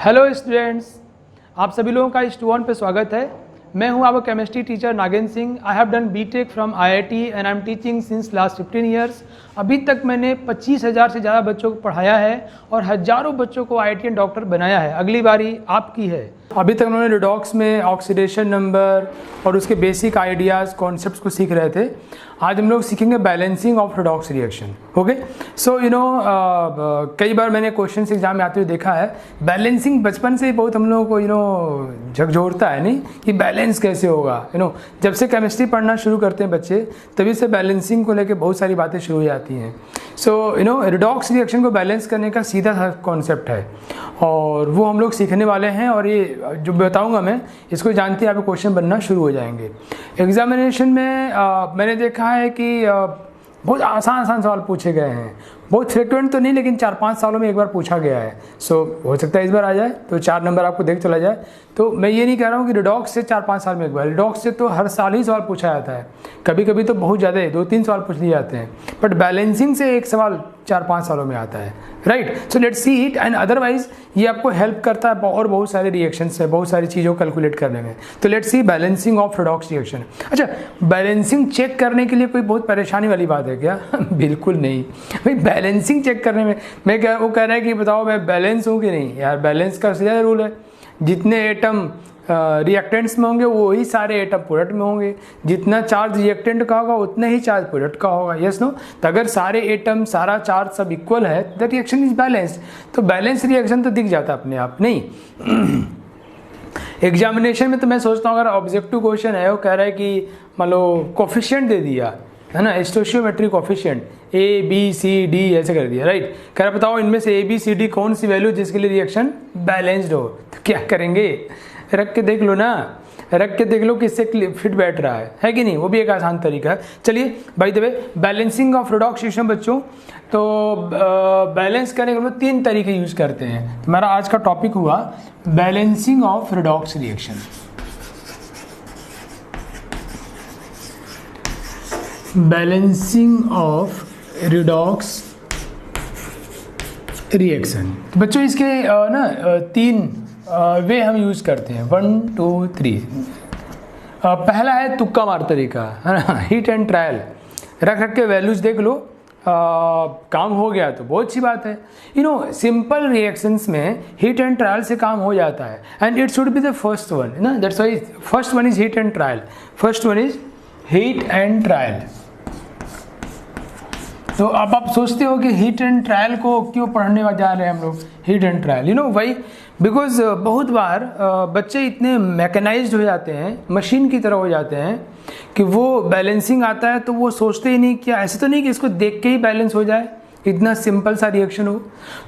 Hello students, आप सभी लोगों का इस टू पे स्वागत है। मैं हूं आपका chemistry teacher Nagendra Singh. I have done B Tech from IIT and I am teaching since last 15 years. अभी तक मैंने 25,000 से ज़्यादा बच्चों को पढ़ाया है और हज़ारों बच्चों को आईआईटीएन डॉक्टर बनाया है। अगली बारी आपकी है। अभी तक उन्होंने रिडॉक्स में ऑक्सीडेशन नंबर और उसके बेसिक आइडियाज़ कॉन्सेप्ट्स को सीख रहे थे। आज हम लोग सीखेंगे balancing of redox reaction. Okay, so कई बार मैंने क्वेश्चन एग्जाम में आते हुए देखा है। बैलेंसिंग बचपन से बहुत हम लोगों को झकझोरता है नहीं कि बैलेंस कैसे होगा। जब से केमिस्ट्री पढ़ना शुरू करते हैं बच्चे, तभी से बैलेंसिंग को लेकर बहुत सारी बातें शुरू हो जाती हैं। सो रिडॉक्स रिएक्शन को बैलेंस करने का सीधा कॉन्सेप्ट है और वो हम लोग सीखने वाले हैं। और ये जो बताऊंगा मैं, इसको जानते ही आपके क्वेश्चन बनना शुरू हो जाएंगे। एग्जामिनेशन में मैंने देखा है कि बहुत आसान सवाल पूछे गए हैं। बहुत फ्रिक्वेंट तो नहीं, लेकिन 4-5 सालों में एक बार पूछा गया है। सो हो सकता है इस बार आ जाए तो 4 नंबर आपको देख चला जाए। तो मैं ये नहीं कह रहा हूँ कि रिडॉक्स से 4-5 साल में एक बार, रिडॉक्स से तो हर साल ही सवाल पूछा जाता है। कभी कभी तो बहुत ज़्यादा 2-3 सवाल पूछ लिए जाते हैं, बट बैलेंसिंग से एक सवाल 4-5 सालों में आता है। Right, so let's see it. And otherwise ये आपको हेल्प करता है और बहुत सारे रिएक्शंस है, बहुत सारी चीज़ों को कैलकुलेट करने में। तो let's see balancing of redox reaction. अच्छा, बैलेंसिंग चेक करने के लिए कोई बहुत परेशानी वाली बात है क्या? बिल्कुल नहीं भाई। बैलेंसिंग चेक करने में वो कह रहा है कि बताओ मैं बैलेंस हूँ कि नहीं। यार बैलेंस का सीधा रूल है, जितने एटम रिएक्टेंट्स में होंगे वही सारे एटम प्रोडक्ट में होंगे। जितना चार्ज रिएक्टेंट का होगा उतना ही चार्ज प्रोडक्ट का होगा। Yes no? तो अगर सारे एटम सारा चार्ज सब इक्वल है, द रिएक्शन इज बैलेंस्ड। तो बैलेंस रिएक्शन तो दिख जाता अपने आप नहीं। एग्जामिनेशन में तो मैं सोचता हूँ अगर ऑब्जेक्टिव क्वेश्चन है, वो कह रहा है कि मान लो कोफिशिएंट दे दिया है ना, stoichiometric coefficient A B C D ऐसे कर दिया। राइट, कह रहा बताओ इनमें से ए बी सी डी कौन सी वैल्यू जिसके लिए रिएक्शन बैलेंस्ड हो। तो क्या करेंगे? रख के देख लो ना, रख के देख लो किससे फिट बैठ रहा है कि नहीं। वो भी एक आसान तरीका है। चलिए by the way, balancing of redox reaction बच्चों, तो बैलेंस करने के लिए 3 तरीके यूज करते हैं। हमारा आज का टॉपिक हुआ balancing of redox reaction. Balancing of redox reaction बच्चों, इसके 3 वे हम यूज करते हैं। 1 2 3। पहला है तुक्का मार तरीका, है ना, हिट एंड ट्रायल। रख के वैल्यूज देख लो, काम हो गया तो बहुत अच्छी बात है। सिंपल रिएक्शंस में हिट एंड ट्रायल से काम हो जाता है and it should be the first one ना। That's why first one is hit and trial. First one is hit and trial. तो अब आप सोचते हो कि हिट एंड ट्रायल को क्यों पढ़ने जा रहे हैं हम लोग, hit and trial. Why? Because बहुत बार बच्चे इतने मैकेनाइज्ड हो जाते हैं, मशीन की तरह हो जाते हैं कि वो बैलेंसिंग आता है तो वो सोचते ही नहीं कि ऐसे तो नहीं कि इसको देख के ही बैलेंस हो जाए, इतना सिंपल सा रिएक्शन हो।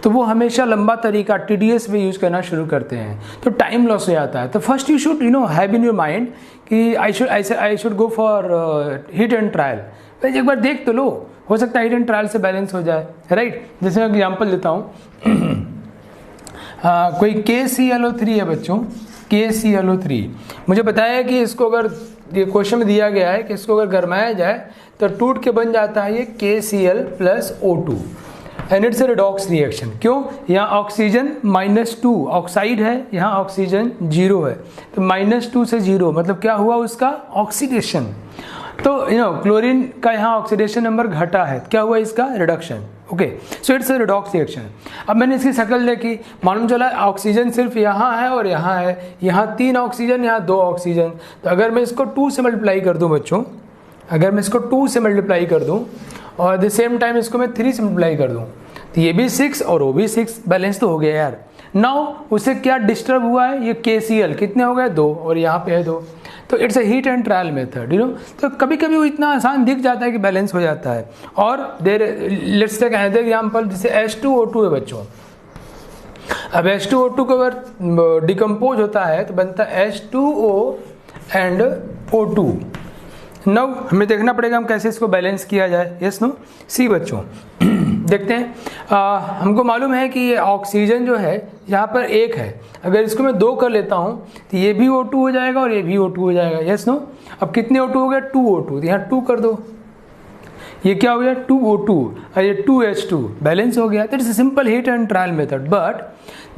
तो वो हमेशा लंबा तरीका टीडीएस वे यूज़ करना शुरू करते हैं, तो टाइम लॉस हो जाता है। तो first you should have in your mind कि I should go for hit and trial. एक बार देख तो लो, हो सकता है हिट एंड ट्रायल से बैलेंस हो जाए। राइट, जैसे मैं एग्जाम्पल देता हूँ। कोई KClO3 है बच्चों, KClO3। मुझे बताया है कि इसको अगर ये क्वेश्चन में दिया गया है कि इसको अगर गरमाया जाए तो टूट के बन जाता है ये KCl+O2 and it's a redox reaction. क्यों? यहाँ ऑक्सीजन -2 ऑक्साइड है, यहाँ ऑक्सीजन 0 है, तो -2 से 0 मतलब क्या हुआ उसका ऑक्सीडेशन। तो क्लोरीन का यहाँ ऑक्सीडेशन नंबर घटा है, क्या हुआ इसका reduction. Okay, so it's a redox reaction. अब मैंने इसकी शक्ल देखी, मालूम चला ऑक्सीजन सिर्फ यहाँ है और यहाँ है, यहाँ 3 ऑक्सीजन, यहाँ 2 ऑक्सीजन। तो अगर मैं इसको 2 से मल्टीप्लाई कर दूँ बच्चों, अगर मैं इसको 2 से मल्टीप्लाई कर दूँ और द सेम टाइम इसको मैं 3 से मल्टीप्लाई कर दूँ, तो ये भी 6 और वो भी 6, बैलेंस तो हो गया यार। नाउ उसे क्या डिस्टर्ब हुआ है, ये KCl कितने हो गए 2 और यहाँ पे है 2। तो it's a hit and trial method. तो कभी कभी वो इतना आसान दिख जाता है कि बैलेंस हो जाता है। और देर लेट्स टेक अनदर एग्जांपल, जैसे H2O2 है बच्चों। अब H2O2 को अगर डिकम्पोज होता है तो बनता है H2O एंड O2। नाउ हमें देखना पड़ेगा हम कैसे इसको बैलेंस किया जाए। Yes no? सी बच्चों, देखते हैं। हमको मालूम है कि ये ऑक्सीजन जो है यहाँ पर 1 है, अगर इसको मैं 2 कर लेता हूँ तो ये भी O2 हो जाएगा और ये भी O2 हो जाएगा। Yes no? अब कितने O2 हो गए? 2 O2, तो यहाँ 2 कर दो। ये क्या हो गया 2O2 और ये 2H2 बैलेंस हो गया। That is simple heat and trial method. But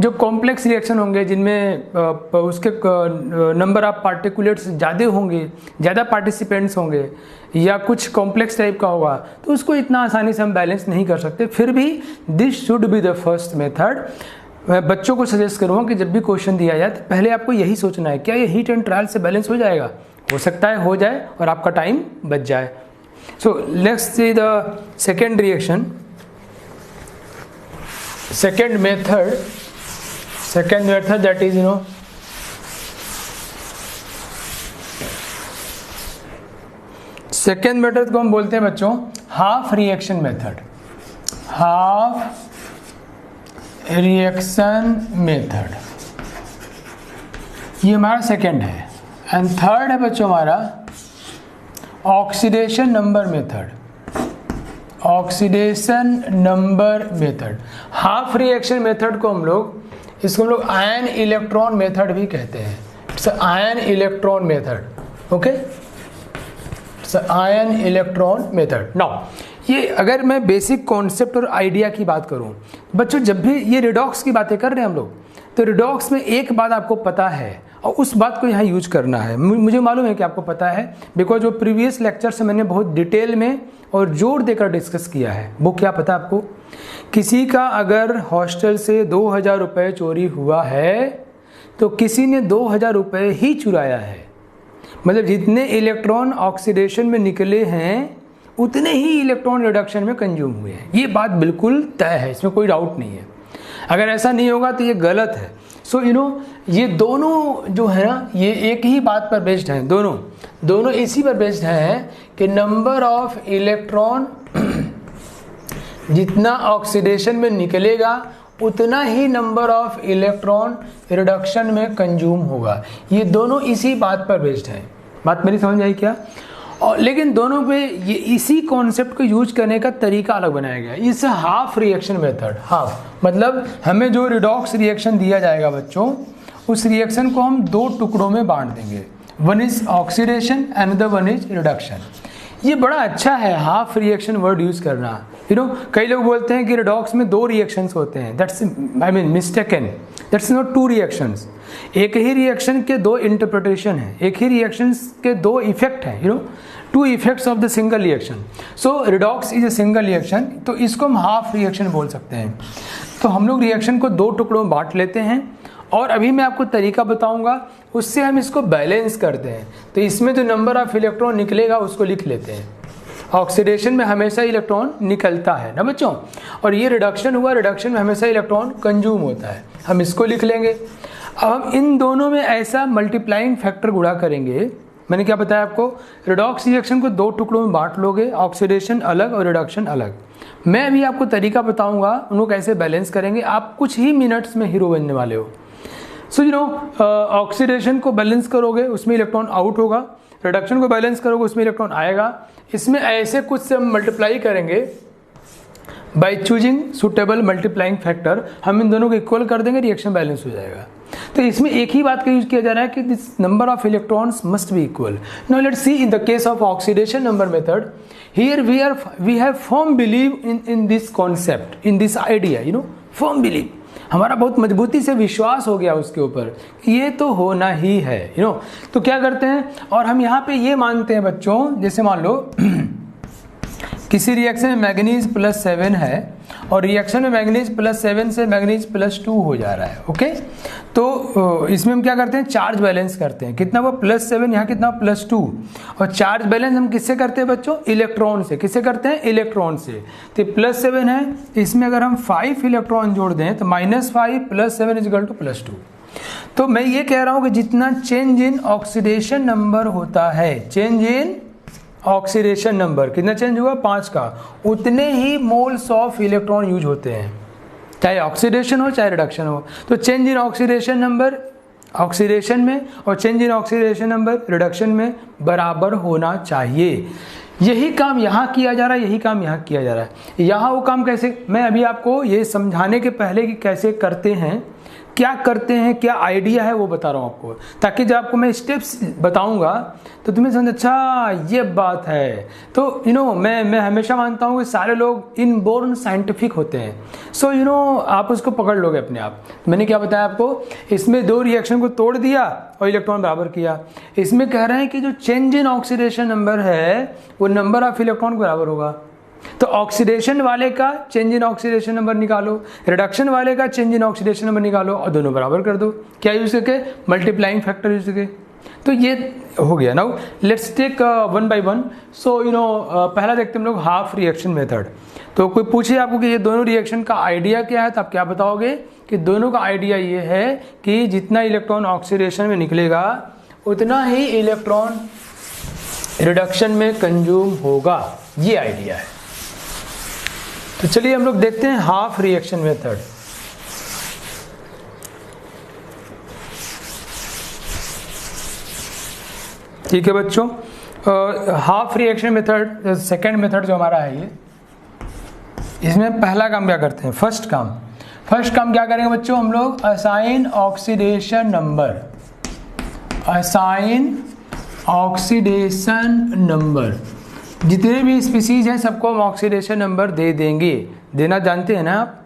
जो कॉम्प्लेक्स रिएक्शन होंगे जिनमें उसके नंबर ऑफ पार्टिकुलेट्स ज़्यादा होंगे, ज़्यादा पार्टिसिपेंट्स होंगे या कुछ कॉम्प्लेक्स टाइप का होगा, तो उसको इतना आसानी से हम बैलेंस नहीं कर सकते। फिर भी this should be the first method. मैं बच्चों को सजेस्ट करूँगा कि जब भी क्वेश्चन दिया जाए तो पहले आपको यही सोचना है, क्या ये हीट एंड ट्रायल से बैलेंस हो जाएगा? हो सकता है हो जाए और आपका टाइम बच जाए। So let's see the second reaction, second method that is second method को हम बोलते हैं बच्चों half reaction method. Half reaction method ये हमारा सेकेंड है। एंड थर्ड है बच्चों हमारा oxidation number method. Oxidation number method, half reaction method को हम लोग आयन इलेक्ट्रॉन मेथड भी कहते हैं। It's ion electron method. Okay, it's ion electron method. Now ये अगर मैं बेसिक कॉन्सेप्ट और आइडिया की बात करूं बच्चों, जब भी ये रिडॉक्स की बातें कर रहे हैं हम लोग, तो रिडॉक्स में एक बात आपको पता है और उस बात को यहाँ यूज करना है। मुझे मालूम है कि आपको पता है, बिकॉज वो प्रीवियस लेक्चर से मैंने बहुत डिटेल में और जोर देकर डिस्कस किया है। वो क्या पता आपको, किसी का अगर हॉस्टल से 2000 रुपये चोरी हुआ है तो किसी ने 2000 रुपये ही चुराया है। मतलब जितने इलेक्ट्रॉन ऑक्सीडेशन में निकले हैं उतने ही इलेक्ट्रॉन रिडक्शन में कंज्यूम हुए हैं। ये बात बिल्कुल तय है, इसमें कोई डाउट नहीं है। अगर ऐसा नहीं होगा तो ये गलत है। सो ये दोनों जो है ना, ये एक ही बात पर बेस्ड हैं। दोनों इसी पर बेस्ड हैं कि नंबर ऑफ इलेक्ट्रॉन जितना ऑक्सीडेशन में निकलेगा उतना ही नंबर ऑफ इलेक्ट्रॉन रिडक्शन में कंज्यूम होगा। ये दोनों इसी बात पर बेस्ड हैं। बात मेरी समझ आई क्या? और लेकिन दोनों पे ये इसी कॉन्सेप्ट को यूज करने का तरीका अलग बनाया गया। इस हाफ रिएक्शन मेथड, हाफ मतलब हमें जो रिडॉक्स रिएक्शन दिया जाएगा बच्चों, उस रिएक्शन को हम दो टुकड़ों में बांट देंगे। One is oxidation and the one is reduction. ये बड़ा अच्छा है हाफ रिएक्शन वर्ड यूज करना। कई लोग बोलते हैं कि रिडॉक्स में दो रिएक्शंस होते हैं। That's mistaken. That's not two reactions. एक ही रिएक्शन के दो इंटरप्रिटेशन है, एक ही रिएक्शन के दो इफेक्ट हैं। Two effects of the single reaction. So redox is a single reaction, तो इसको हम हाफ रिएक्शन बोल सकते हैं। तो हम लोग रिएक्शन को दो टुकड़ों में बांट लेते हैं और अभी मैं आपको तरीका बताऊंगा, उससे हम इसको बैलेंस करते हैं। तो इसमें जो नंबर ऑफ इलेक्ट्रॉन निकलेगा उसको लिख लेते हैं। ऑक्सीडेशन में हमेशा इलेक्ट्रॉन निकलता है ना बच्चों, और ये रिडक्शन हुआ, रिडक्शन में हमेशा इलेक्ट्रॉन कंज्यूम होता है, हम इसको लिख लेंगे। अब हम इन दोनों में ऐसा मल्टीप्लाइंग फैक्टर गुणा करेंगे। मैंने क्या बताया आपको, रिडॉक्स रिएक्शन को दो टुकड़ों में बांट लोगे, ऑक्सीडेशन अलग और रिडक्शन अलग। मैं अभी आपको तरीका बताऊंगा उनको कैसे बैलेंस करेंगे। आप कुछ ही मिनट्स में हीरो बनने वाले हो। सो ऑक्सीडेशन को बैलेंस करोगे उसमें इलेक्ट्रॉन आउट होगा, रिडक्शन को बैलेंस करोगे उसमें इलेक्ट्रॉन आएगा। इसमें ऐसे कुछ से हम मल्टीप्लाई करेंगे by choosing suitable multiplying factor. हम इन दोनों को इक्वल कर देंगे, रिएक्शन बैलेंस हो जाएगा। तो इसमें एक ही बात का यूज किया जा रहा है कि this number of electrons must be equal. Now let's see in the case of oxidation number method, here we have firm believe in this concept, in this idea, firm believe. हमारा बहुत मजबूती से विश्वास हो गया उसके ऊपर कि ये तो होना ही है। तो क्या करते हैं, और हम यहाँ पे ये मानते हैं बच्चों, जैसे मान लो किसी रिएक्शन में मैग्नीज +7 है और रिएक्शन में मैग्नीज +7 से मैग्नीज +2 हो जा रहा है। ओके, तो इसमें हम क्या करते हैं, चार्ज बैलेंस करते हैं। कितना वो +7, यहाँ कितना +2। और चार्ज बैलेंस हम किससे करते हैं बच्चों, इलेक्ट्रॉन से। किससे करते हैं, इलेक्ट्रॉन से। तो +7 है, इसमें अगर हम 5 इलेक्ट्रॉन जोड़ दें तो -5 + 7 = +2। तो मैं ये कह रहा हूँ कि जितना चेंज इन ऑक्सीडेशन नंबर होता है, चेंज इन ऑक्सीडेशन नंबर कितना चेंज हुआ, 5 का, उतने ही मोल्स ऑफ इलेक्ट्रॉन यूज होते हैं, चाहे ऑक्सीडेशन हो चाहे रिडक्शन हो। तो change in oxidation number oxidation में और change in oxidation number reduction में बराबर होना चाहिए। यही काम यहाँ किया जा रहा है, यही काम यहाँ किया जा रहा है। यहाँ वो काम कैसे, मैं अभी आपको ये समझाने के पहले कि कैसे करते हैं क्या करते हैं, क्या आइडिया है वो बता रहा हूँ आपको, ताकि जब आपको मैं स्टेप्स बताऊंगा तो तुम्हें समझ अच्छा ये बात है। तो मैं हमेशा मानता हूँ कि सारे लोग इनबोर्न साइंटिफिक होते हैं। सो आप उसको पकड़ लोगे अपने आप। मैंने क्या बताया आपको, इसमें 2 रिएक्शन को तोड़ दिया और इलेक्ट्रॉन बराबर किया। इसमें कह रहे हैं कि जो चेंज इन ऑक्सीडेशन नंबर है वो नंबर ऑफ इलेक्ट्रॉन के बराबर होगा। तो ऑक्सीडेशन वाले का चेंज इन ऑक्सीडेशन नंबर निकालो, रिडक्शन वाले का चेंज इन ऑक्सीडेशन नंबर निकालो और दोनों बराबर कर दो। क्या यूज करके? मल्टीप्लाइंग फैक्टर यूज करके। तो ये हो गया। Now let's take one by one. So पहला देखते हैं हम लोग हाफ रिएक्शन मेथड। तो कोई पूछे आपको कि ये दोनों रिएक्शन का आइडिया क्या है, तो आप क्या बताओगे कि दोनों का आइडिया ये है कि जितना इलेक्ट्रॉन ऑक्सीडेशन में निकलेगा उतना ही इलेक्ट्रॉन रिडक्शन में कंज्यूम होगा। ये आइडिया है। तो चलिए हम लोग देखते हैं हाफ रिएक्शन मेथड। ठीक है बच्चों, half reaction method second method जो हमारा है ये, इसमें पहला काम क्या करते हैं? फर्स्ट काम क्या करेंगे बच्चों? हम लोग assign oxidation number, assign oxidation number. जितने भी स्पीसीज हैं सबको हम ऑक्सीडेशन नंबर दे देंगे। देना जानते हैं ना आप?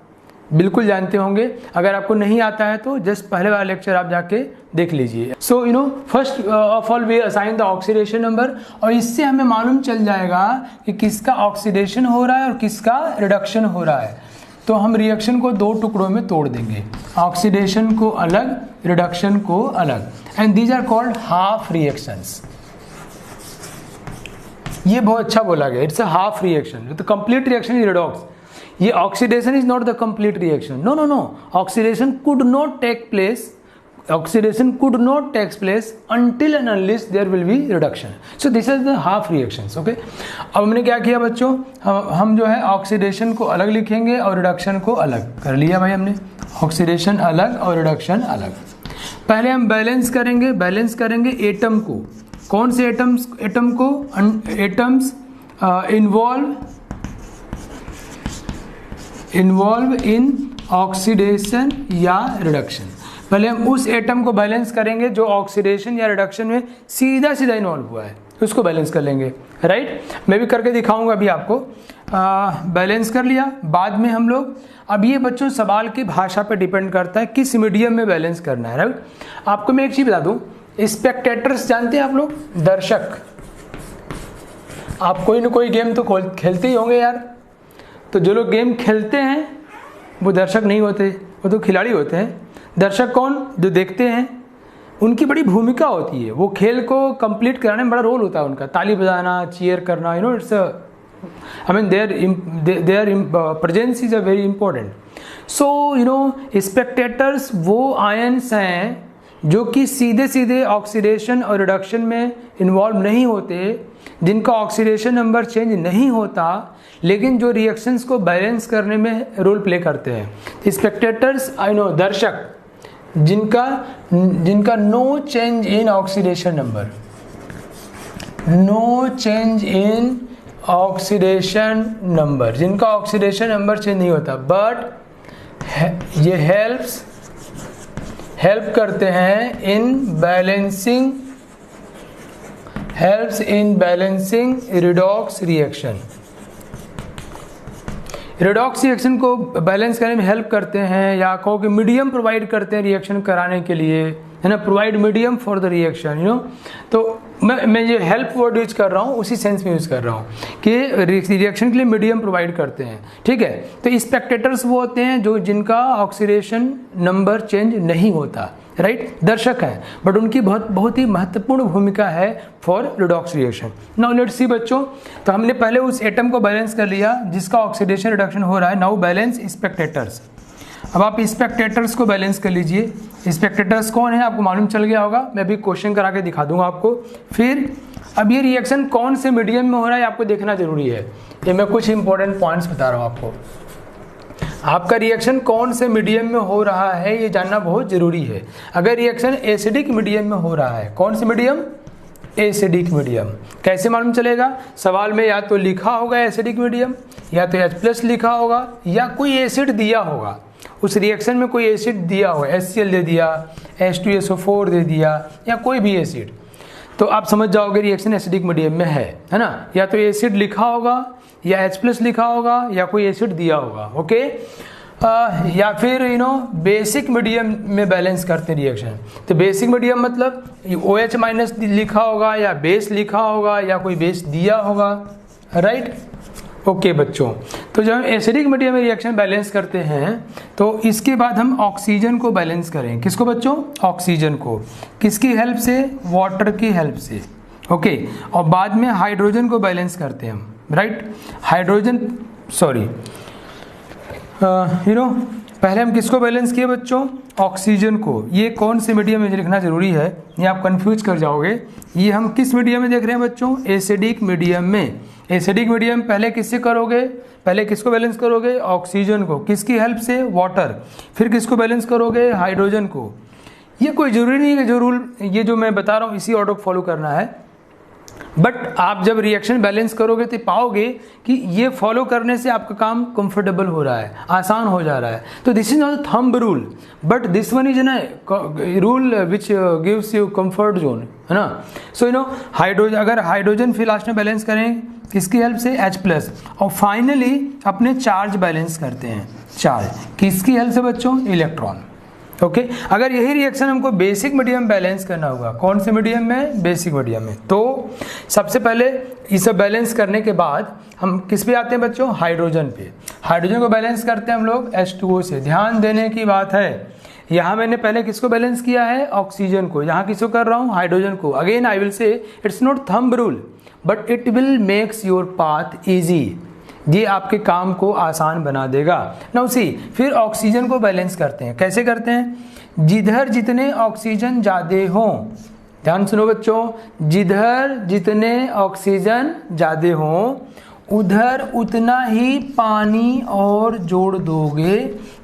बिल्कुल जानते होंगे। अगर आपको नहीं आता है तो जस्ट पहले वाला लेक्चर आप जाके देख लीजिए। So first of all we assign the oxidation number, और इससे हमें मालूम चल जाएगा कि किसका ऑक्सीडेशन हो रहा है और किसका रिडक्शन हो रहा है। तो हम रिएक्शन को 2 टुकड़ों में तोड़ देंगे, ऑक्सीडेशन को अलग, रिडक्शन को अलग, and these are called half reactions. ये बहुत अच्छा बोला गया, इट्स अ हाफ रिएक्शन। तो कंप्लीट रिएक्शन इज रिडॉक्स। ये oxidation is not the complete reaction. No, oxidation could not take place, oxidation could not takes place until and unless there will be reduction. So this is the half reactions. Okay, अब हमने क्या किया बच्चों, हम जो है oxidation को अलग लिखेंगे और रिडक्शन को अलग कर लिया भाई हमने। ऑक्सीडेशन अलग और रिडक्शन अलग। पहले हम बैलेंस करेंगे एटम को। कौन से एटम को? एटम्स इन्वॉल्व इन ऑक्सीडेशन या रिडक्शन। पहले हम उस एटम को बैलेंस करेंगे जो ऑक्सीडेशन या रिडक्शन में सीधा इन्वॉल्व हुआ है, उसको बैलेंस कर लेंगे। राइट, मैं भी करके दिखाऊंगा अभी आपको। बैलेंस कर लिया। बाद में हम लोग, अब ये बच्चों सवाल की भाषा पे डिपेंड करता है किस मीडियम में बैलेंस करना है। राइट, आपको मैं एक चीज़ बता दूं, स्पेक्टेटर्स जानते हैं आप लोग? दर्शक। आप कोई ना कोई गेम तो खेलते ही होंगे यार। तो जो लोग गेम खेलते हैं वो दर्शक नहीं होते, वो तो खिलाड़ी होते हैं। दर्शक कौन? जो देखते हैं। उनकी बड़ी भूमिका होती है, वो खेल को कंप्लीट कराने में बड़ा रोल होता है उनका। ताली बजाना, चीयर करना, it's I mean there presence is a very important. So spectators वो आयंस हैं जो कि सीधे ऑक्सीडेशन और रिडक्शन में इन्वॉल्व नहीं होते, जिनका ऑक्सीडेशन नंबर चेंज नहीं होता, लेकिन जो रिएक्शंस को बैलेंस करने में रोल प्ले करते हैं। स्पेक्टेटर्स दर्शक, जिनका no change in oxidation number, no change in oxidation number, जिनका ऑक्सीडेशन नंबर चेंज नहीं होता, बट ये हेल्प करते हैं in balancing redox reaction. Redox reaction को बैलेंस करने में हेल्प करते हैं, या कहो कि मीडियम प्रोवाइड करते हैं रिएक्शन कराने के लिए, है ना, provide medium for the reaction. तो मैं ये हेल्प वर्ड यूज कर रहा हूँ, उसी सेंस में यूज कर रहा हूँ कि रिएक्शन के लिए मीडियम प्रोवाइड करते हैं। ठीक है, तो स्पेक्टेटर्स वो होते हैं जो जिनका ऑक्सीडेशन नंबर चेंज नहीं होता। राइट, दर्शक हैं, बट उनकी बहुत ही महत्वपूर्ण भूमिका है for redox reaction. Now let's सी बच्चों, तो हमने पहले उस एटम को बैलेंस कर लिया जिसका ऑक्सीडेशन रिडक्शन हो रहा है। Now balance spectators. अब आप स्पेक्टेटर्स को बैलेंस कर लीजिए। स्पेक्टेटर्स कौन है आपको मालूम चल गया होगा, मैं भी क्वेश्चन करा के दिखा दूंगा आपको। फिर अब ये रिएक्शन कौन से मीडियम में हो रहा है आपको देखना जरूरी है। ये मैं कुछ इंपॉर्टेंट पॉइंट्स बता रहा हूँ आपको। आपका रिएक्शन कौन से मीडियम में हो रहा है ये जानना बहुत जरूरी है। अगर रिएक्शन एसिडिक मीडियम में हो रहा है, कौन से मीडियम? Acidic medium. कैसे मालूम चलेगा? सवाल में या तो लिखा होगा एसिडिक मीडियम, या तो H+ लिखा होगा, या कोई एसिड दिया होगा। उस रिएक्शन में कोई एसिड दिया हो, HCl दे दिया, H2SO4 दे दिया, या कोई भी एसिड, तो आप समझ जाओगे रिएक्शन एसिडिक मीडियम में है ना। या तो एसिड लिखा होगा, या H+ लिखा होगा, या कोई एसिड दिया होगा, ओके। या फिर बेसिक मीडियम में बैलेंस करते हैं रिएक्शन। तो बेसिक मीडियम मतलब OH- लिखा होगा, या बेस लिखा होगा, या कोई बेस दिया होगा, राइट। ओके बच्चों, तो जब हम एसिडिक मीडियम में रिएक्शन बैलेंस करते हैं तो इसके बाद हम ऑक्सीजन को बैलेंस करें। किसको बच्चों? ऑक्सीजन को। किसकी हेल्प से? वाटर की हेल्प से, ओके। और बाद में हाइड्रोजन को बैलेंस करते हैं हम, राइट। हाइड्रोजन, सॉरी, पहले हम किसको बैलेंस किए बच्चों? ऑक्सीजन को। ये कौन से मीडियम में लिखना जरूरी है, ये आप कंफ्यूज कर जाओगे। ये हम किस मीडियम में देख रहे हैं बच्चों? एसिडिक मीडियम में। एसिडिक मीडियम पहले किससे करोगे? पहले किसको बैलेंस करोगे? ऑक्सीजन को। किसकी हेल्प से? वाटर। फिर किसको बैलेंस करोगे? हाइड्रोजन को। ये कोई जरूरी नहीं है कि जो रूल ये जो मैं बता रहा हूँ इसी ऑर्डर को फॉलो करना है, बट आप जब रिएक्शन बैलेंस करोगे तो पाओगे कि ये फॉलो करने से आपका काम कंफर्टेबल हो रहा है, आसान हो जा रहा है। तो this is not thumb rule, but this one is ना rule which gives you comfort zone, है ना। सो हाइड्रोजन, अगर हाइड्रोजन फिर लास्ट में बैलेंस करें किसकी हेल्प से? H+। और फाइनली अपने चार्ज बैलेंस करते हैं। चार्ज किसकी हेल्प से बच्चों? Electron, okay. अगर यही रिएक्शन हमको बेसिक मीडियम बैलेंस करना होगा, कौन से मीडियम में? बेसिक मीडियम में। तो सबसे पहले ये सब बैलेंस करने के बाद हम किस पे आते हैं बच्चों? हाइड्रोजन पे। हाइड्रोजन को बैलेंस करते हैं हम लोग H2O से। ध्यान देने की बात है, यहाँ मैंने पहले किसको बैलेंस किया है? ऑक्सीजन को। यहाँ किसको कर रहा हूँ? हाइड्रोजन को। Again I will say it's not thumb rule, but it will makes your path easy. ये आपके काम को आसान बना देगा। नाउ सी, फिर ऑक्सीजन को बैलेंस करते हैं। कैसे करते हैं? जिधर जितने ऑक्सीजन ज़्यादा हों, ध्यान सुनो बच्चों, जिधर जितने ऑक्सीजन ज़्यादा हों उधर उतना ही पानी और जोड़ दोगे,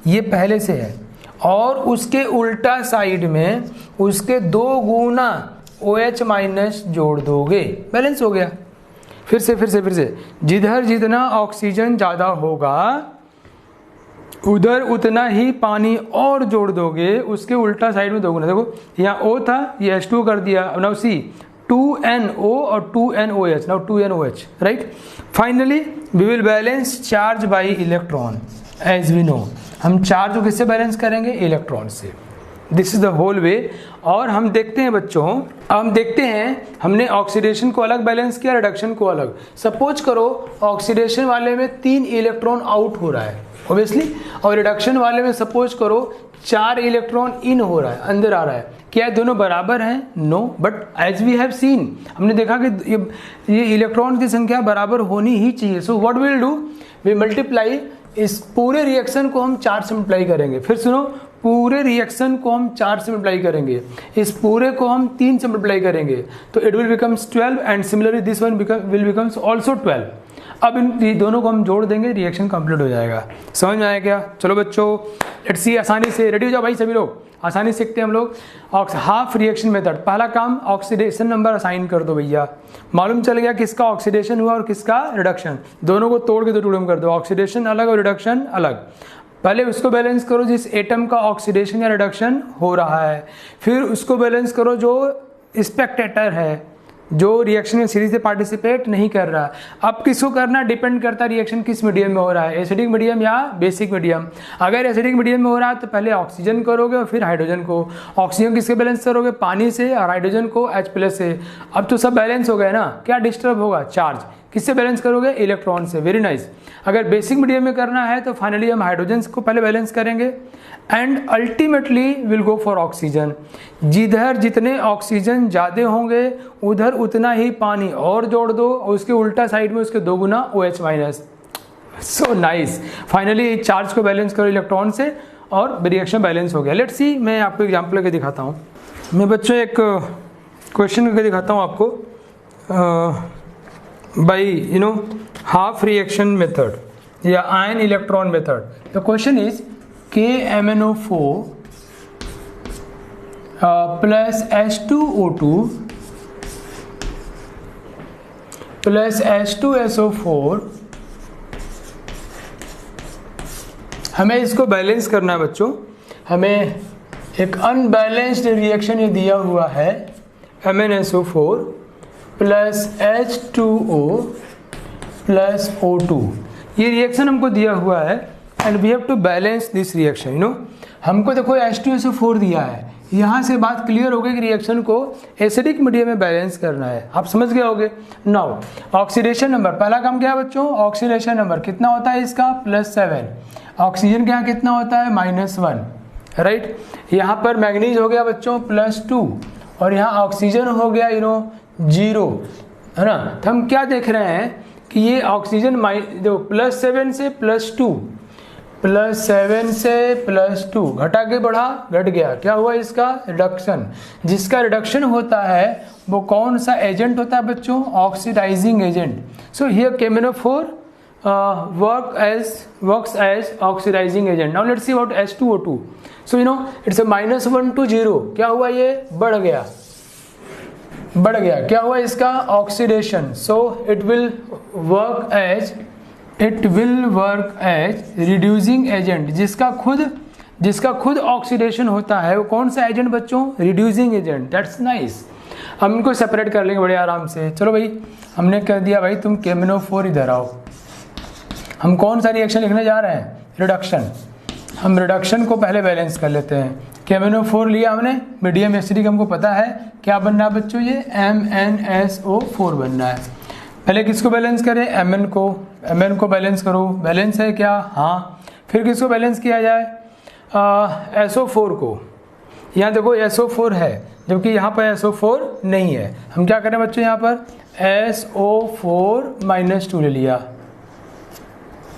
ये पहले से है। और उसके उल्टा साइड में उसके 2 गुना OH- जोड़ दोगे, बैलेंस हो गया। फिर से जिधर जितना ऑक्सीजन ज़्यादा होगा उधर उतना ही पानी और जोड़ दोगे, उसके उल्टा साइड में 2 गुना। देखो यहाँ O था, ये H2 कर दिया। नाउ सी, 2NO और 2NOH, now 2NOH, right. Finally we will balance charge by electron. As we know, हम चार्ज को किससे बैलेंस करेंगे? इलेक्ट्रॉन से। This is the whole way. और हम देखते हैं बच्चों, हम देखते हैं हमने ऑक्सीडेशन को अलग बैलेंस किया, रिडक्शन को अलग। सपोज करो ऑक्सीडेशन वाले में 3 इलेक्ट्रॉन आउट हो रहा है ऑब्वियसली, और रिडक्शन वाले में सपोज करो 4 इलेक्ट्रॉन इन हो रहा है, अंदर आ रहा है। क्या दोनों बराबर हैं? No, but as we have seen, हमने देखा कि ये इलेक्ट्रॉन की संख्या बराबर होनी ही चाहिए। So what will do, we multiply, इस पूरे रिएक्शन को हम 4 से मल्टीप्लाई करेंगे। फिर सुनो, पूरे रिएक्शन को हम 4 से मल्टीप्लाई करेंगे, इस पूरे को हम 3 से मल्टीप्लाई करेंगे, तो it will becomes 12 and similarly this one will becomes also 12। अब इन दोनों को हम जोड़ देंगे, रिएक्शन कंप्लीट हो जाएगा। समझ में आया क्या? चलो बच्चों लेट्स सी, आसानी से रेडी हो जाओ भाई सभी लोग, आसानी से सीखते हैं हम लोग। हाफ रिएक्शन मेथड, पहला काम ऑक्सीडेशन नंबर असाइन कर दो भैया। मालूम चल गया किसका ऑक्सीडेशन हुआ और किसका रिडक्शन, दोनों को तोड़ के 2 टुकड़े में कर दो, ऑक्सीडेशन अलग और रिडक्शन अलग। पहले उसको बैलेंस करो जिस एटम का ऑक्सीडेशन या रिडक्शन हो रहा है, फिर उसको बैलेंस करो जो स्पेक्टेटर है, जो रिएक्शन में सीरीज से पार्टिसिपेट नहीं कर रहा। अब किसको करना डिपेंड करता है रिएक्शन किस मीडियम में हो रहा है, एसिडिक मीडियम या बेसिक मीडियम। अगर एसिडिक मीडियम में हो रहा है तो पहले ऑक्सीजन करोगे और फिर हाइड्रोजन को। ऑक्सीजन किसके बैलेंस करोगे? पानी से, और हाइड्रोजन को H+ से। अब तो सब बैलेंस हो गए ना, क्या डिस्टर्ब होगा? चार्ज। किससे बैलेंस करोगे? इलेक्ट्रॉन से। Very nice. अगर बेसिक मीडियम में करना है तो फाइनली हम हाइड्रोजन को पहले बैलेंस करेंगे and ultimately will go for oxygen. जिधर जितने ऑक्सीजन ज़्यादा होंगे उधर उतना ही पानी और जोड़ दो, और उसके उल्टा साइड में उसके 2 गुना OH-। So nice. Finally charge को बैलेंस करो इलेक्ट्रॉन से और रिएक्शन बैलेंस हो गया। लेट्स सी, मैं आपको एग्जाम्पल करके दिखाता हूँ। मैं बच्चों एक क्वेश्चन करके दिखाता हूँ आपको by half reaction method या ion electron method. The question is KMnO4 plus H2O2 plus H2SO4 हमें इसको बैलेंस करना है बच्चों। हमें एक अनबैलेंस्ड रिएक्शन ये दिया हुआ है MnSO4 plus H2O plus O2, ये रिएक्शन हमको दिया हुआ है and we have to balance this reaction. You know, हमको देखो H2SO4 दिया है, यहाँ से बात क्लियर हो गई कि रिएक्शन को एसिडिक मीडियम में बैलेंस करना है, आप समझ गए होगे। नाउ ऑक्सीडेशन नंबर, पहला काम क्या है बच्चों, ऑक्सीडेशन नंबर कितना होता है इसका +7, ऑक्सीजन के यहाँ कितना होता है -1, राइट। यहाँ पर मैग्नीज हो गया बच्चों +2 और यहाँ ऑक्सीजन हो गया 0, है ना। तो हम क्या देख रहे हैं कि ये ऑक्सीजन देखो +7 से +2, +7 से +2 घटा के बढ़ा, घट गया, क्या हुआ इसका रिडक्शन। जिसका रिडक्शन होता है वो कौन सा एजेंट होता है बच्चों, oxidising agent. So here KMnO4 works as oxidizing agent. Now let's see about H2O2. So it's a -1 to 0, क्या हुआ, ये बढ़ गया, क्या हुआ इसका oxidation. So it will work as reducing agent. जिसका खुद ऑक्सीडेशन होता है वो कौन सा एजेंट बच्चों, रिड्यूसिंग एजेंट। That's nice. हम इनको सेपरेट कर लेंगे बड़े आराम से। चलो भाई, हमने कह दिया भाई तुम KMnO4 इधर आओ। हम कौन सा रिएक्शन लिखने जा रहे हैं, रिडक्शन। हम रिडक्शन को पहले बैलेंस कर लेते हैं। KMnO4 लिया हमने, मीडियम एसिडिक, हमको पता है क्या बनना है बच्चों, ये MnSO4 बनना है। पहले किसको बैलेंस करें, Mn को बैलेंस करो, बैलेंस है क्या, हाँ। फिर किसको बैलेंस किया जाए, SO4 को। यहाँ देखो SO4 है जबकि यहाँ पर SO4 नहीं है। हम क्या करें बच्चों, यहाँ पर SO4 -2 ले लिया,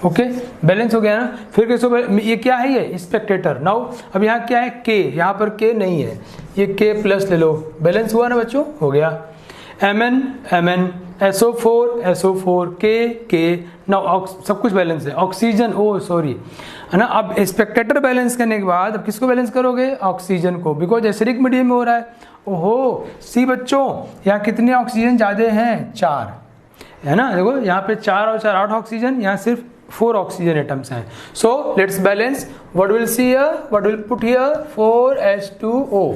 ओके, बैलेंस हो गया ना। फिर किसको, ये क्या है, ये स्पेक्टेटर। नाउ अब यहाँ क्या है, K, यहाँ पर K नहीं है, ये K+ ले लो, बैलेंस हुआ ना बच्चों, हो गया। Mn SO4 K। नाउ सब कुछ बैलेंस है। ऑक्सीजन, है ना। अब स्पेक्टेटर बैलेंस करने के बाद अब किसको बैलेंस करोगे, ऑक्सीजन को, बिकॉज एसिडिक मीडियम में हो रहा है। ओहो, सी बच्चों, यहाँ कितने ऑक्सीजन ज़्यादा हैं, 4, है ना। देखो यहाँ पे 4 और 4 8 ऑक्सीजन, यहाँ सिर्फ 4 ऑक्सीजन एटम्स हैं। So let's balance, what will see here, what will put here, 4H2O,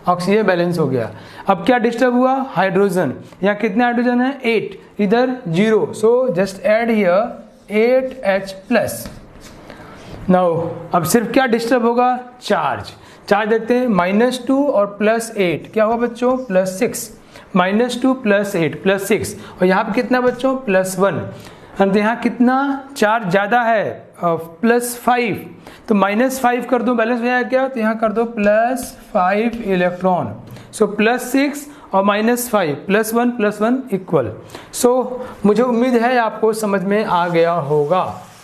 oxygen balance हो गया। अब क्या डिस्टर्ब हुआ, हाइड्रोजन। यहाँ कितने हाइड्रोजन है, 8, इधर 0, so just add here 8H+। Now अब सिर्फ क्या डिस्टर्ब होगा, चार्ज देखते हैं, -2 और +8, क्या हुआ बच्चों, +6, -2 +8 +6, और यहाँ पे कितना बच्चों, +1, और यहाँ कितना चार्ज ज़्यादा है, +5, तो -5 कर दो, बैलेंस हो जाएगा क्या, तो यहाँ कर दो +5 इलेक्ट्रॉन। सो +6 और -5 +1 इक्वल। सो मुझे उम्मीद है आपको समझ में आ गया होगा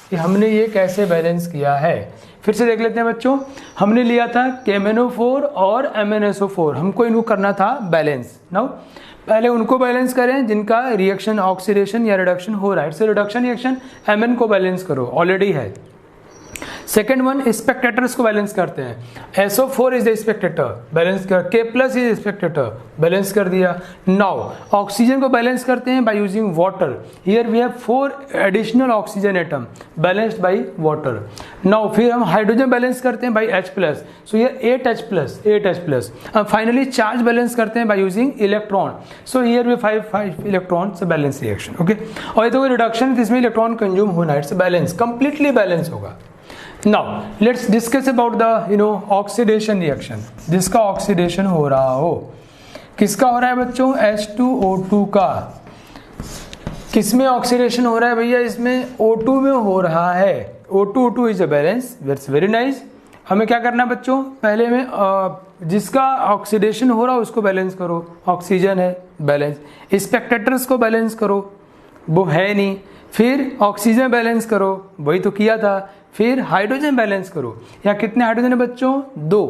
कि हमने ये कैसे बैलेंस किया है। फिर से देख लेते हैं बच्चों, हमने लिया था KMnO4 और MnSO4, हमको इनको करना था बैलेंस। नाउ पहले उनको बैलेंस करें जिनका रिएक्शन ऑक्सीडेशन या रिडक्शन हो रहा है। इससे रिडक्शन रिएक्शन Mn को बैलेंस करो, ऑलरेडी है। सेकेंड वन, स्पेक्टेटर्स को बैलेंस करते हैं। SO4 is the spectator, balance कर, K+ इज स्पेक्टेटर, बैलेंस कर दिया। नाउ ऑक्सीजन को बैलेंस करते हैं by using water. Here we have 4 additional oxygen atom balanced by water. Now फिर हम हाइड्रोजन बैलेंस करते हैं by H+, so here 8H+। Finally charge balance करते हैं by using electron, so here we 5 electron से balance reaction, okay. और ये तो रिडक्शन, इसमें इलेक्ट्रॉन कंज्यूम होना है, इट्स बैलेंस, कंप्लीटली बैलेंस होगा। Now let's discuss about the oxidation reaction, जिसका ऑक्सीडेशन हो रहा हो। किसका हो रहा है बच्चों, H2O2 का। किसमें ऑक्सीडेशन हो रहा है भैया, इसमें O2 में हो रहा है। O2 is a balance, that's very nice. हमें क्या करना है बच्चों, पहले में जिसका ऑक्सीडेशन हो रहा है उसको बैलेंस करो, ऑक्सीजन है, बैलेंस। स्पेक्टेटर्स को बैलेंस करो, वो है नहीं। फिर ऑक्सीजन बैलेंस करो, वही तो किया था। फिर हाइड्रोजन बैलेंस करो, यहाँ कितने हाइड्रोजन है बच्चों, 2,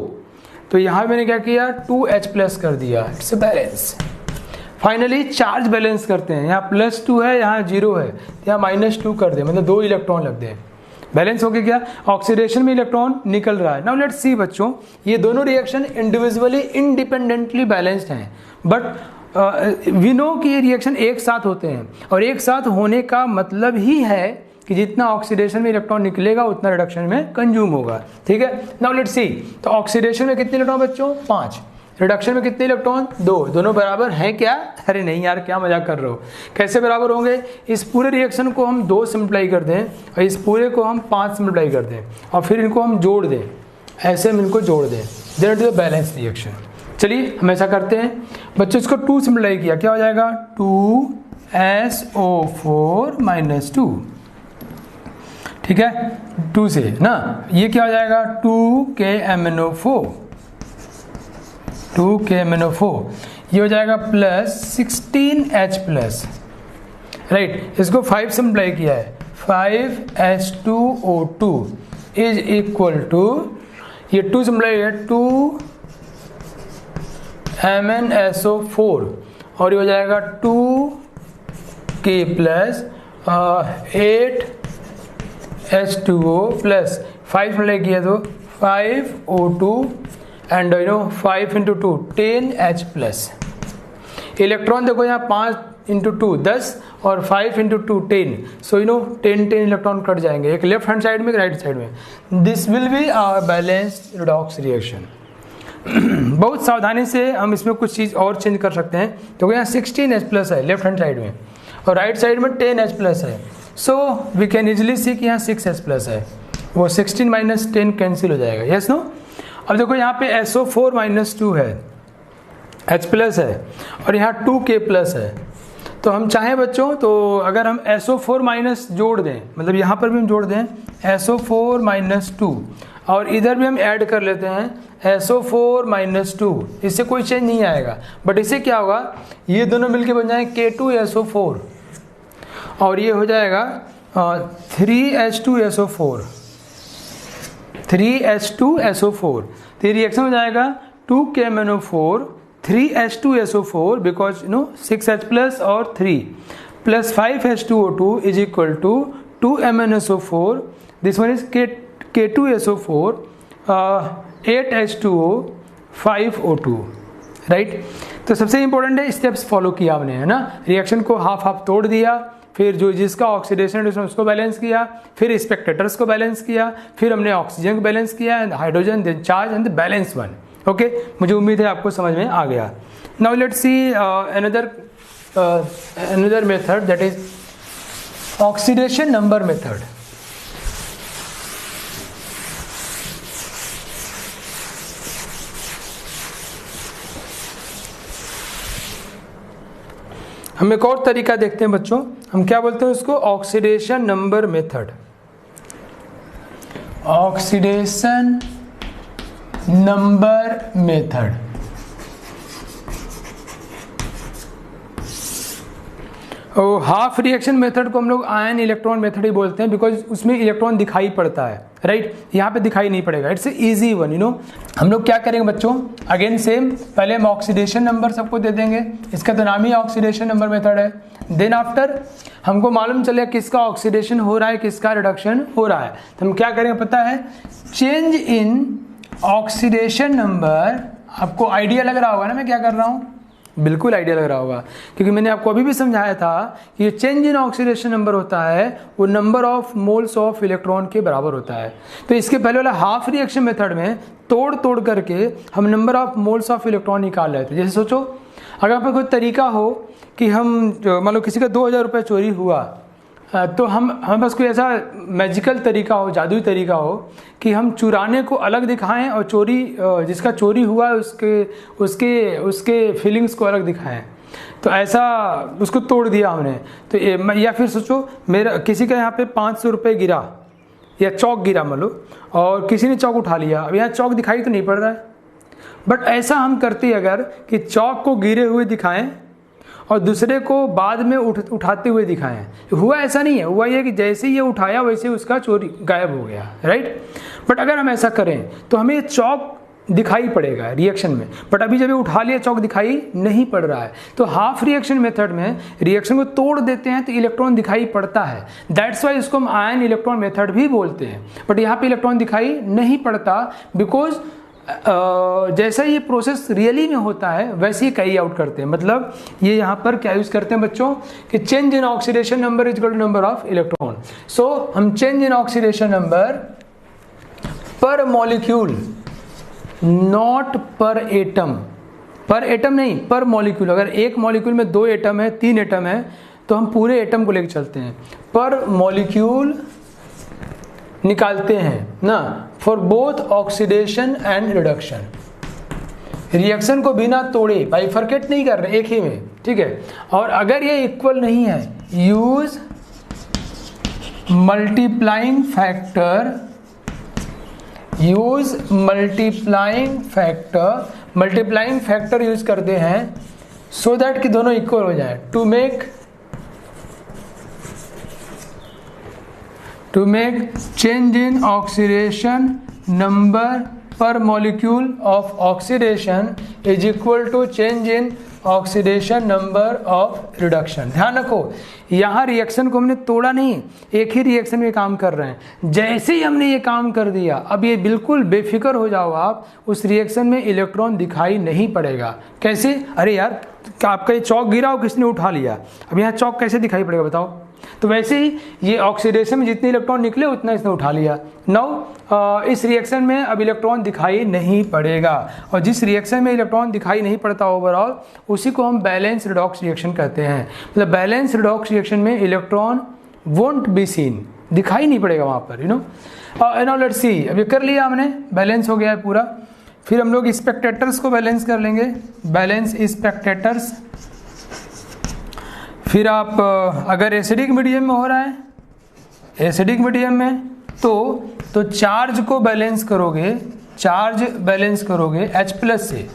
तो यहाँ मैंने क्या किया, 2H+ कर दिया, it's balance. Finally charge balance करते हैं, यहाँ +2 है, यहाँ 0 है, यहाँ -2 कर दे, मतलब 2 इलेक्ट्रॉन लग दे, बैलेंस हो गया। क्या, ऑक्सीडेशन में इलेक्ट्रॉन निकल रहा है। नाउ लेट्स सी बच्चों, ये दोनों रिएक्शन इंडिविजुअली इंडिपेंडेंटली बैलेंस्ड हैं, बट वी नो कि ये रिएक्शन एक साथ होते हैं, और एक साथ होने का मतलब ही है कि जितना ऑक्सीडेशन में इलेक्ट्रॉन निकलेगा उतना रिडक्शन में कंज्यूम होगा। ठीक है, नाउ लेट्स सी। तो ऑक्सीडेशन में कितने इलेक्ट्रॉन बच्चों? 5। रिडक्शन में कितने इलेक्ट्रॉन? 2। दोनों बराबर हैं क्या? अरे नहीं यार, क्या मजाक कर रहे हो, कैसे बराबर होंगे? इस पूरे रिएक्शन को हम 2 से मल्टीप्लाई कर दें और इस पूरे को हम 5 से मल्टीप्लाई कर दें और फिर इनको हम जोड़ दें, ऐसे हम इनको जोड़ दें, then it is a balance reaction. चलिए हम ऐसा करते हैं बच्चों, इसको 2 से मल्टीप्लाई किया, क्या हो जाएगा? 2SO4 - 2। ठीक है, 2 से ना, ये क्या हो जाएगा? 2KMnO4, 2KMnO4, ये हो जाएगा प्लस 16H+, राइट। इसको 5 से मल्टीप्लाई किया है, 5H2O2 इज इक्वल टू, ये 2 से मल्टीप्लाई है 2MnSO4 और ये हो जाएगा 2K plus 8H2O plus 5 multiply किया तो 5O2 एंड 5 × 2 10H+। इलेक्ट्रॉन देखो यहाँ 5 × 2 10 और 5 × 2 10, सो 10 इलेक्ट्रॉन कट जाएंगे, एक लेफ्ट हैंड साइड में, एक राइट साइड में। This will be our balanced redox reaction. बहुत सावधानी से हम इसमें कुछ चीज़ और चेंज कर सकते हैं, क्योंकि यहाँ 16H+ है लेफ्ट हैंड साइड में और राइट साइड में 10H+ है, so we can easily see कि यहाँ 6H+ है, वो 16 - 10 कैंसिल हो जाएगा। Yes no? अब देखो यहाँ पे SO4 - 2 है, H+ है और यहाँ 2K+ है। तो हम चाहें बच्चों तो अगर हम SO4- जोड़ दें, मतलब यहाँ पर भी हम जोड़ दें SO4 - 2 और इधर भी हम ऐड कर लेते हैं SO4 - 2, इससे कोई चेंज नहीं आएगा, बट इससे क्या होगा, ये दोनों मिलके बन जाएंगे K2SO4 और ये हो जाएगा 3H2SO4, 3H2SO4। तो ये रिएक्शन हो जाएगा 2KMnO4 3H2SO4 बिकॉज 6H+ और 3 plus 5H2O2 is equal to 2MnSO4, this one is K2SO4 8H2O 5O2, right. तो सबसे इंपॉर्टेंट है स्टेप्स फॉलो किया हमने, है ना। रिएक्शन को हाफ हाफ तोड़ दिया, फिर जो जिसका ऑक्सीडेशन उसको बैलेंस किया, फिर स्पेक्टेटर्स को बैलेंस किया, फिर हमने ऑक्सीजन को बैलेंस किया, hydrogen, then charge and the balance one. Okay, मुझे उम्मीद है आपको समझ में आ गया। Now let's see another method, that is oxidation number method. हम एक और तरीका देखते हैं बच्चों, हम क्या बोलते हैं उसको, oxidation number method. Oxidation number method, और हाफ रिएक्शन मेथड को हम लोग आयन इलेक्ट्रॉन मेथड ही बोलते हैं, बिकॉज उसमें इलेक्ट्रॉन दिखाई पड़ता है, राइट। यहाँ पे दिखाई नहीं पड़ेगा, इट्स इजी वन, हम लोग क्या करेंगे बच्चों, अगेन सेम, पहले हम ऑक्सीडेशन नंबर सबको दे देंगे, इसका तो नाम ही ऑक्सीडेशन नंबर मेथड है। देन आफ्टर हमको मालूम चलेगा किसका ऑक्सीडेशन हो रहा है, किसका रिडक्शन हो रहा है, तो हम क्या करेंगे पता है, चेंज इन ऑक्सीडेशन नंबर। आपको आइडिया लग रहा होगा ना मैं क्या कर रहा हूँ, बिल्कुल आइडिया लग रहा होगा, क्योंकि मैंने आपको अभी भी समझाया था कि ये चेंज इन ऑक्सीडेशन नंबर होता है वो number of moles of electron के बराबर होता है। तो इसके पहले वाला हाफ रिएक्शन मेथड में तोड़ करके हम number of moles of electron निकाल रहे थे। जैसे सोचो, अगर आप कोई तरीका हो कि हम मान लो किसी का 2000 रुपये चोरी हुआ, तो हमारे पास कोई ऐसा मैजिकल तरीका हो, जादुई तरीका हो कि हम चुराने को अलग दिखाएं और चोरी जिसका चोरी हुआ उसके फीलिंग्स को अलग दिखाएं, तो ऐसा उसको तोड़ दिया हमने। तो या फिर सोचो मेरा किसी का यहाँ पे 500 रुपये गिरा या चौक गिरा मान लो, और किसी ने चौक उठा लिया, अब यहाँ चौक दिखाई तो नहीं पड़ रहा है, बट ऐसा हम करते अगर कि चौक को गिरे हुए दिखाएं और दूसरे को बाद में उठाते हुए दिखाएं, हुआ ऐसा नहीं है, हुआ ये कि जैसे ये उठाया वैसे उसका चोरी गायब हो गया, राइट। बट अगर हम ऐसा करें तो हमें ये चौक दिखाई पड़ेगा रिएक्शन में, बट अभी जब ये उठा लिया चौक दिखाई नहीं पड़ रहा है। तो हाफ रिएक्शन मेथड में रिएक्शन को तोड़ देते हैं तो इलेक्ट्रॉन दिखाई पड़ता है, दैट्स वाई इसको हम आयन इलेक्ट्रॉन मेथड भी बोलते हैं। बट यहाँ पे इलेक्ट्रॉन दिखाई नहीं पड़ता बिकॉज जैसा ये प्रोसेस रियली में होता है वैसे ही कैरी आउट करते हैं। मतलब ये यहाँ पर क्या यूज़ करते हैं बच्चों कि change in oxidation number is equal to number of electron. So हम change in oxidation number per molecule, not per atom, per atom नहीं पर मॉलिक्यूल। अगर एक मॉलिक्यूल में 2 एटम है 3 एटम है तो हम पूरे एटम को लेकर चलते हैं, पर मॉलिक्यूल निकालते हैं ना, for both oxidation and reduction. Reaction को बिना तोड़े बाइफरकेट नहीं कर रहे एक ही में, ठीक है। और अगर ये इक्वल नहीं है, use multiplying factor, use multiplying factor, multiplying factor use करते हैं सो दैट कि दोनों इक्वल हो जाए, to make change in oxidation number per molecule of oxidation is equal to change in oxidation number of reduction। ध्यान रखो यहाँ reaction को हमने तोड़ा नहीं, एक ही रिएक्शन में काम कर रहे हैं। जैसे ही हमने ये काम कर दिया, अब ये बिल्कुल बेफिक्र हो जाओ आप, उस रिएक्शन में इलेक्ट्रॉन दिखाई नहीं पड़ेगा। कैसे? अरे यार आपका ये चौक गिरा हो, किसने उठा लिया, अब यहाँ चौक कैसे दिखाई पड़ेगा बताओ। तो वैसे ही ये ऑक्सीडेशन में जितने इलेक्ट्रॉन निकले उतना इसने उठा लिया। नाउ इस रिएक्शन में अब इलेक्ट्रॉन दिखाई नहीं पड़ेगा, और जिस रिएक्शन में इलेक्ट्रॉन दिखाई नहीं पड़ता ओवरऑल उसी को हम बैलेंस रिडॉक्स रिएक्शन कहते हैं। मतलब बैलेंस रिडॉक्स रिएक्शन में इलेक्ट्रॉन वोंट बी सीन, दिखाई नहीं पड़ेगा वहाँ पर, यू नो। नाउ लेट्स सी, अब ये कर लिया हमने, बैलेंस हो गया है पूरा। फिर हम लोग स्पेक्टेटर्स को बैलेंस कर लेंगे, बैलेंस स्पेक्टेटर्स। फिर आप अगर एसिडिक मीडियम में हो रहा है, एसिडिक मीडियम में तो चार्ज को बैलेंस करोगे, चार्ज बैलेंस करोगे H+ से।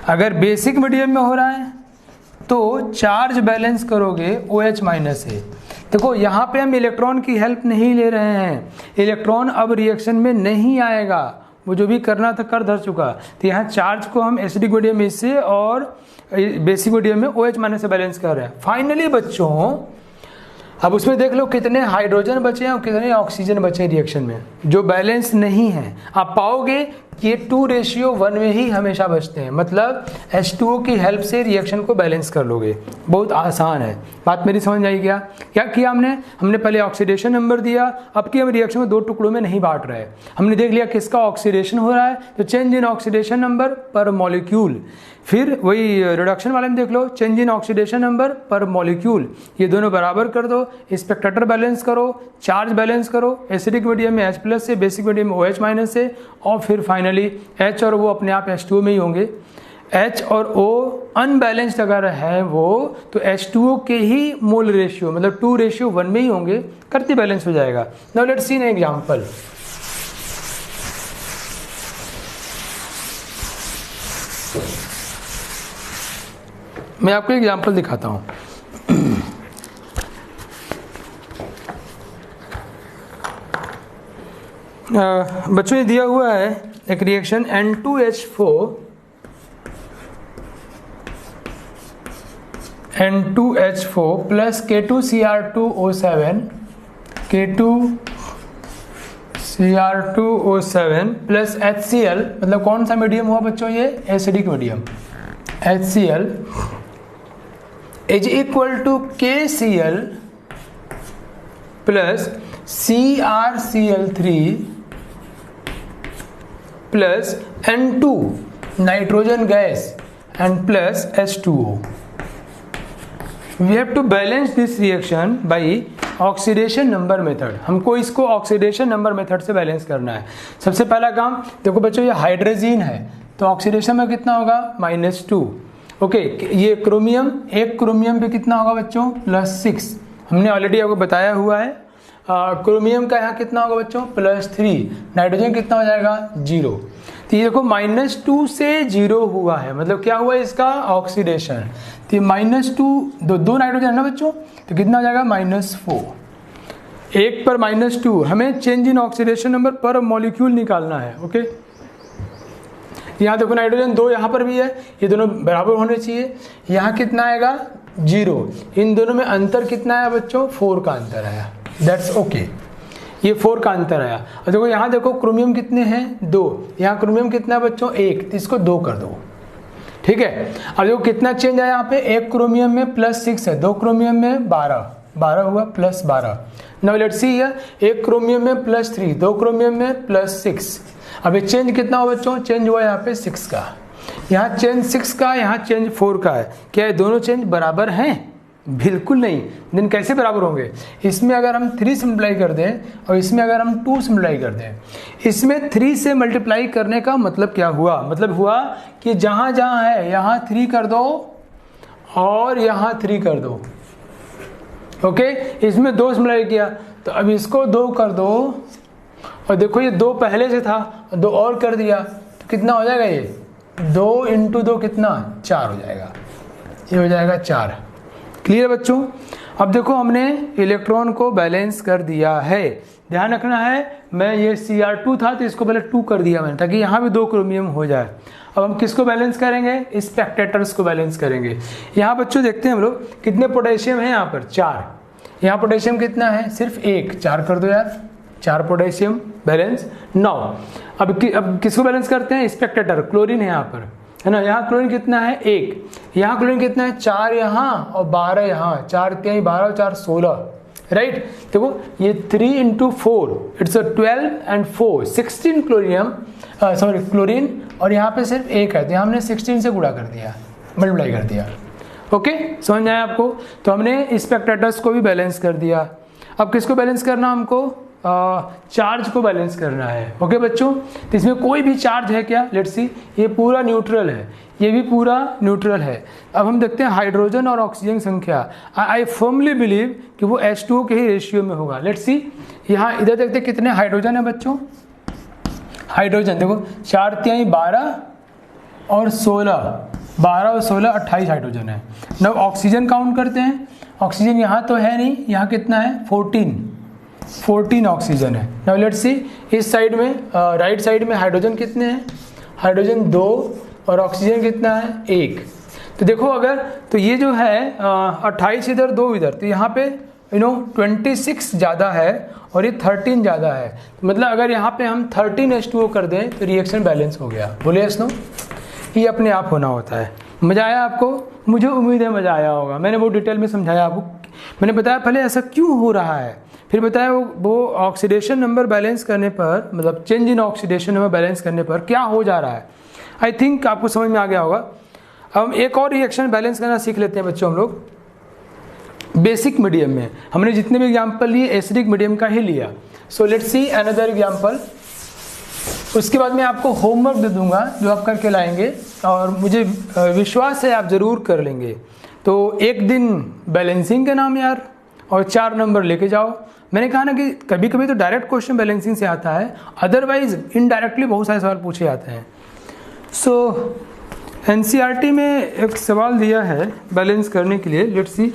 अगर बेसिक मीडियम में हो रहा है तो चार्ज बैलेंस करोगे OH- से। देखो यहाँ पे हम इलेक्ट्रॉन की हेल्प नहीं ले रहे हैं, इलेक्ट्रॉन अब रिएक्शन में नहीं आएगा, वो जो भी करना था कर धर चुका। तो यहाँ चार्ज को हम एसिडिक मीडियम में इससे और बेसिक मीडियम में OH- से बैलेंस कर रहे हैं। फाइनली बच्चों अब उसमें देख लो कितने हाइड्रोजन बचे हैं और कितने ऑक्सीजन बचे हैं रिएक्शन में, जो बैलेंस नहीं है। आप पाओगे कि ये 2:1 में ही हमेशा बचते हैं। मतलब H2O की हेल्प से रिएक्शन को बैलेंस कर लोगे, बहुत आसान है। बात मेरी समझ आई क्या? क्या किया हमने पहले ऑक्सीडेशन नंबर दिया, अब कि हम रिएक्शन में 2 टुकड़ों में नहीं बांट रहे। हमने देख लिया किसका ऑक्सीडेशन हो रहा है, तो change in oxidation number per molecule. फिर वही रिडक्शन वाले में देख लो, change in oxidation number per molecule. ये दोनों बराबर कर दो, स्पेक्टेटर बैलेंस करो, चार्ज बैलेंस करो, एसिडिक मीडियम में H+ से, बेसिक मीडियम में OH- से, और फिर फाइनली H और O अपने आप H2O में ही होंगे। H और O अनबैलेंस्ड अगर है वो तो H2O के ही मोल रेशियो मतलब 2:1 में ही होंगे, करते बैलेंस हो जाएगा। Now let's see an example. मैं आपको एग्जांपल दिखाता हूँ। बच्चों ये दिया हुआ है एक reaction N2H4 plus K2Cr2O7 plus HCl, मतलब कौन सा मीडियम हुआ बच्चों ये? Acidic medium. HCl is equal to KCl plus CrCl3 plus N2 nitrogen gas and plus H2O। We have to balance this reaction by oxidation number method. हमको इसको oxidation number method से balance करना है। सबसे पहला काम देखो बच्चों, ये हाइड्रोजन है तो ऑक्सीडेशन में कितना होगा? -2। ओके, ये क्रोमियम, एक क्रोमियम पे कितना होगा बच्चों? +6। हमने ऑलरेडी आपको बताया हुआ है। क्रोमियम का यहाँ कितना होगा बच्चों? +3। नाइट्रोजन कितना हो जाएगा? 0। तो ये देखो -2 से 0 हुआ है, मतलब क्या हुआ इसका? ऑक्सीडेशन। तो -2 दो नाइट्रोजन है ना बच्चों, तो कितना हो जाएगा? -4। एक पर -2, हमें change in oxidation number per molecule निकालना है। ओके, यहाँ देखो नाइट्रोजन 2 यहाँ पर भी है, ये दोनों बराबर होने चाहिए। यहाँ कितना आएगा? 0। इन दोनों में अंतर कितना है बच्चों? 4 का अंतर आया। That's okay. ये 4 का अंतर आया। और देखो यहाँ देखो क्रोमियम कितने हैं 2, यहाँ क्रोमियम कितना है बच्चों 1, तो इसको 2 कर दो, ठीक है। अब देखो कितना चेंज आया यहाँ पे, 1 क्रोमियम में +6 है, 2 क्रोमियम में 12 हुआ +12। Now let's see here, 1 chromium में +3, 2 क्रोमियम में +6। अब ये चेंज कितना हुआ बच्चों, चेंज हुआ यहाँ पे 6 का, यहाँ चेंज 6 का, यहाँ चेंज 4 का है। क्या ये दोनों चेंज बराबर हैं? बिल्कुल नहीं। देन कैसे बराबर होंगे, इसमें अगर हम 3 से मल्टीप्लाई कर दें और इसमें अगर हम 2 से मल्टीप्लाई कर दें, इसमें 3 से मल्टीप्लाई करने का मतलब क्या हुआ, मतलब हुआ कि जहाँ जहाँ है यहाँ 3 कर दो और यहाँ 3 कर दो, ओके। इसमें 2 से मल्टीप्लाई किया तो अब इसको 2 कर दो, और देखो ये 2 पहले से था, 2 और कर दिया तो कितना हो जाएगा, ये 2 × 2 कितना 4 हो जाएगा, ये हो जाएगा 4। क्लियर बच्चों। अब देखो हमने इलेक्ट्रॉन को बैलेंस कर दिया है, ध्यान रखना है, मैं ये Cr2 था तो इसको पहले 2 कर दिया मैंने, ताकि यहाँ भी 2 क्रोमियम हो जाए। अब हम किसको बैलेंस करेंगे, स्पेक्टेटर्स को बैलेंस करेंगे। यहाँ बच्चों देखते हैं हम लोग कितने पोटेशियम है, यहाँ पर 4, यहाँ पोटेशियम कितना है सिर्फ 1, 4 कर दो यार, 4 पोटेशियम बैलेंस 9। अब किसको बैलेंस करते हैं, स्पेक्टेटर, क्लोरीन है यहाँ पर, है ना। यहाँ क्लोरीन कितना है 1, यहाँ क्लोरीन कितना है 4 यहाँ और 12 यहाँ, 4 × 12 और 4 16, राइट। देखो ये 3 × 4 इट्स 12 and 4 16 क्लोरीन, और यहाँ पे सिर्फ 1 है तो यहाँ हमने 16 से गुणा कर दिया, मल्टीप्लाई कर दिया, ओके। समझ आया आपको। तो हमने स्पेक्टेटर्स को भी बैलेंस कर दिया। अब किसको बैलेंस करना, हमको चार्ज को बैलेंस करना है, ओके बच्चों। तो इसमें कोई भी चार्ज है क्या, लेट्स सी, ये पूरा न्यूट्रल है, ये भी पूरा न्यूट्रल है। अब हम देखते हैं हाइड्रोजन और ऑक्सीजन संख्या, आई फर्मली बिलीव कि वो H2O के ही रेशियो में होगा। लेट्स सी, यहाँ इधर देखते हैं कितने हाइड्रोजन है बच्चों, हाइड्रोजन देखो 4 × 12 और 16, 12 और 16 28 हाइड्रोजन है। ना ऑक्सीजन काउंट करते हैं, ऑक्सीजन यहाँ तो है नहीं, यहाँ कितना है 14 ऑक्सीजन है। नाउ लेट्स सी, इस साइड में राइट साइड में हाइड्रोजन कितने हैं, हाइड्रोजन 2 और ऑक्सीजन कितना है 1। तो देखो अगर, तो ये जो है 28 इधर 2 इधर, तो यहाँ पे 26 ज़्यादा है और ये 13 ज़्यादा है। तो मतलब अगर यहाँ पे हम 13 H2O कर दें तो रिएक्शन बैलेंस हो गया। बोले यस नो, ये अपने आप होना होता है। मज़ा आया आपको, मुझे उम्मीद है मज़ा आया होगा। मैंने वो डिटेल में समझाया आपको, मैंने बताया पहले ऐसा क्यों हो रहा है, फिर बताया वो ऑक्सीडेशन नंबर बैलेंस करने पर, मतलब change in oxidation number balance करने पर क्या हो जा रहा है। आई थिंक आपको समझ में आ गया होगा। अब हम एक और रिएक्शन बैलेंस करना सीख लेते हैं बच्चों हम लोग। बेसिक मीडियम में हमने जितने भी एग्जाम्पल लिए एसिडिक मीडियम का ही लिया। So let's see another example. उसके बाद मैं आपको होमवर्क दे दूंगा जो आप करके लाएंगे, और मुझे विश्वास है आप ज़रूर कर लेंगे। तो एक दिन बैलेंसिंग के नाम यार, और 4 नंबर लेके जाओ। मैंने कहा ना कि कभी कभी तो डायरेक्ट क्वेश्चन बैलेंसिंग से आता है, अदरवाइज इनडायरेक्टली बहुत सारे सवाल पूछे जाते हैं। सो एनसीईआरटी में एक सवाल दिया है बैलेंस करने के लिए, लेट्स सी।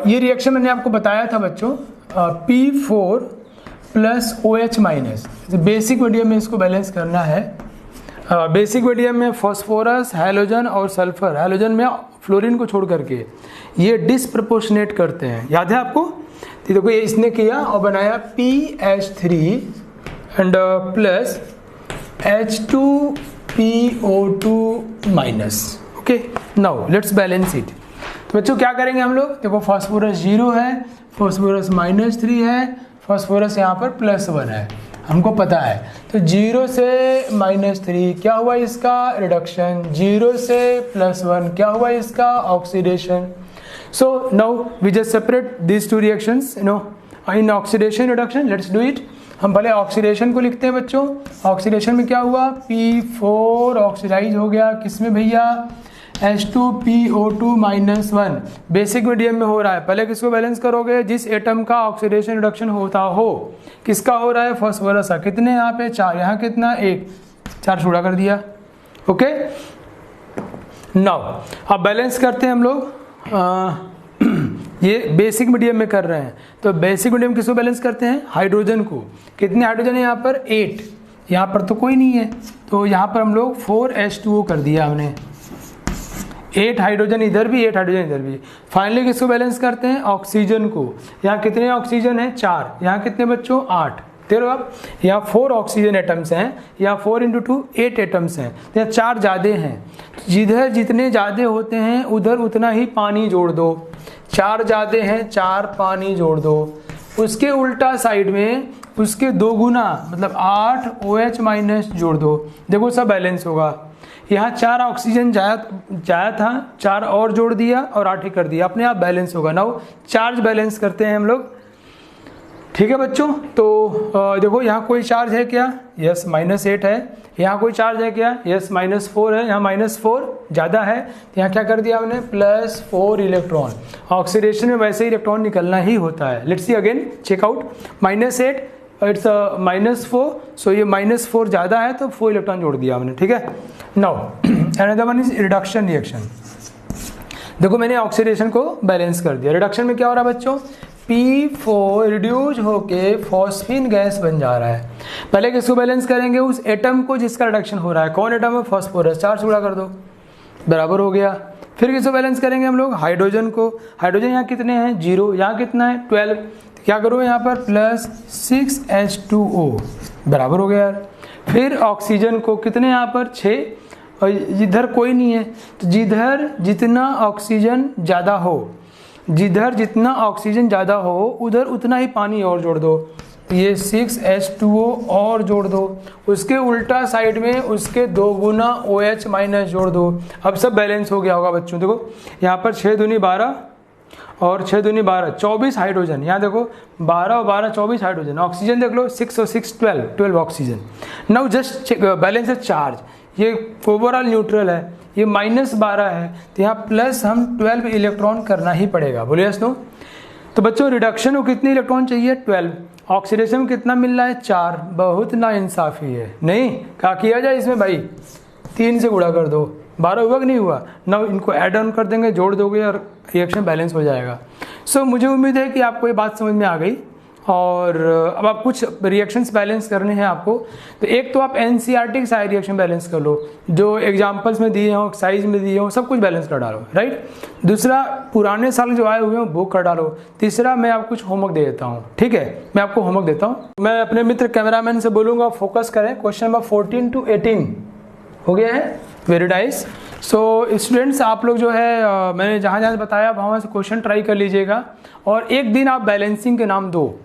ये रिएक्शन मैंने आपको बताया था बच्चों, P4 + OH-। बेसिक मीडियम में इसको बैलेंस करना है। बेसिक मीडियम में फॉस्फोरस, हैलोजन और सल्फर, हैलोजन में फ्लोरीन को छोड़ करके ये डिसप्रपोर्शनेट करते हैं, याद है आपको। तो देखो ये इसने किया और बनाया PH3 and plus H2PO2-। Okay, now let's balance it. तो बच्चों क्या करेंगे हम लोग, देखो फॉस्फोरस 0 है, फॉस्फोरस -3 है, फॉस्फोरस यहाँ पर +1 है, हमको पता है। तो 0 से -3 क्या हुआ इसका रिडक्शन, 0 से +1 क्या हुआ इसका oxidation. So now we just separate these 2 reactions in oxidation reduction. Let's do it. हम पहले ऑक्सीडेशन को लिखते हैं बच्चों। ऑक्सीडेशन में क्या हुआ, P4 ऑक्सीडाइज हो गया किसमें भैया, H2PO2-1 बेसिक मीडियम में हो रहा है। पहले किसको बैलेंस करोगे, जिस एटम का ऑक्सीडेशन रिडक्शन होता हो। किसका हो रहा है, फॉस्फोरस का। कितने यहाँ पे 4, यहाँ कितना 1, 4 छुड़ा कर दिया। ओके, नाउ अब बैलेंस करते हैं हम लोग। ये बेसिक मीडियम में कर रहे हैं, तो बेसिक मीडियम किसको बैलेंस करते हैं, हाइड्रोजन को। कितने हाइड्रोजन है यहाँ पर 8, यहाँ पर तो कोई नहीं है, तो यहाँ पर हम लोग 4H2O कर दिया हमने। 8 हाइड्रोजन इधर भी, 8 हाइड्रोजन इधर भी। फाइनली किसको बैलेंस करते हैं? ऑक्सीजन को। यहाँ कितने ऑक्सीजन है? 4। यहाँ कितने बच्चों? 8। देखो आप, यहाँ 4 ऑक्सीजन एटम्स हैं, यहाँ 4 × 2 8 एटम्स हैं, तो यहाँ 4 ज़्यादा हैं। जिधर जितने ज़्यादा होते हैं उधर उतना ही पानी जोड़ दो। 4 ज़्यादा हैं, 4 पानी जोड़ दो। उसके उल्टा साइड में उसके 2 गुना मतलब 8 OH- जोड़ दो। देखो सब बैलेंस होगा। यहाँ 4 ऑक्सीजन जाया था, 4 और जोड़ दिया और 8 ही कर दिया, अपने आप बैलेंस होगा। नाउ चार्ज बैलेंस करते हैं हम लोग, ठीक है बच्चों। तो देखो यहाँ कोई चार्ज है क्या? यस, -8 है। यहाँ कोई चार्ज है क्या? यस, -4 है। यहाँ -4 ज़्यादा है, तो यहाँ क्या कर दिया हमने? +4 इलेक्ट्रॉन। ऑक्सीडेशन में वैसे ही इलेक्ट्रॉन निकलना ही होता है। Let's see again, check out. -8 it's -4, सो ये -4 ज़्यादा है तो 4 इलेक्ट्रॉन जोड़ दिया हमने, ठीक है। Now another one is reduction reaction. देखो मैंने ऑक्सीडेशन को बैलेंस कर दिया। रिडक्शन में क्या हो रहा है बच्चों? P4 रिड्यूज होके फॉस्फीन गैस बन जा रहा है। पहले किसको बैलेंस करेंगे? उस एटम को जिसका रिडक्शन हो रहा है। कौन एटम है? फास्फोरस। 4 टुकड़ा कर दो, बराबर हो गया। फिर किसको बैलेंस करेंगे हम लोग? हाइड्रोजन को। हाइड्रोजन यहाँ कितने हैं? 0। यहाँ कितना है? 12। क्या करो यहाँ पर? +6H2O, बराबर हो गया यार। फिर ऑक्सीजन को कितने यहाँ पर? 6, और इधर कोई नहीं है, तो जिधर जितना ऑक्सीजन ज़्यादा हो, जिधर जितना ऑक्सीजन ज़्यादा हो उधर उतना ही पानी और जोड़ दो। ये 6H2O और जोड़ दो। उसके उल्टा साइड में उसके 2 गुना OH- जोड़ दो। अब सब बैलेंस हो गया होगा बच्चों। देखो यहाँ पर 6 दूनी 12 और 6 दूनी 12, 24 हाइड्रोजन। यहाँ देखो 12 और 12 24 हाइड्रोजन। ऑक्सीजन देख लो 6 और 6 12 ऑक्सीजन। नाउ जस्ट बैलेंस है चार्ज। ये ओवरऑल न्यूट्रल है, ये -12 है, तो यहाँ प्लस हम 12 इलेक्ट्रॉन करना ही पड़ेगा। बोलिए यस नो? तो बच्चों रिडक्शन को कितने इलेक्ट्रॉन चाहिए? 12। ऑक्सीडेशन में कितना मिल रहा है? 4। बहुत नाइंसाफ़ी है, नहीं क्या किया जाए इसमें भाई? 3 से गुणा कर दो। 12 हुआ कि नहीं हुआ? ना इनको ऐड ऑन कर देंगे, जोड़ दोगे और रिएक्शन बैलेंस हो जाएगा। सो मुझे उम्मीद है कि आपको ये बात समझ में आ गई। और अब आप कुछ रिएक्शंस बैलेंस करने हैं आपको। तो एक तो आप NCERT के सारे रिएक्शन बैलेंस कर लो, जो एग्जाम्पल्स में दिए हों, साइज में दिए हों, सब कुछ बैलेंस कर डालो, राइट। दूसरा, पुराने साल जो आए हुए हैं वो कर डालो। तीसरा, मैं आपको कुछ होमवर्क दे देता हूँ, ठीक है। मैं आपको होमवर्क देता हूँ। मैं अपने मित्र कैमरामैन से बोलूँगा फोकस करें। क्वेश्चन नंबर 14 to 18 हो गया है। Very nice. सो स्टूडेंट्स, आप लोग जो है मैंने जहाँ जहाँ बताया वहाँ से क्वेश्चन ट्राई कर लीजिएगा, और एक दिन आप बैलेंसिंग के नाम दो,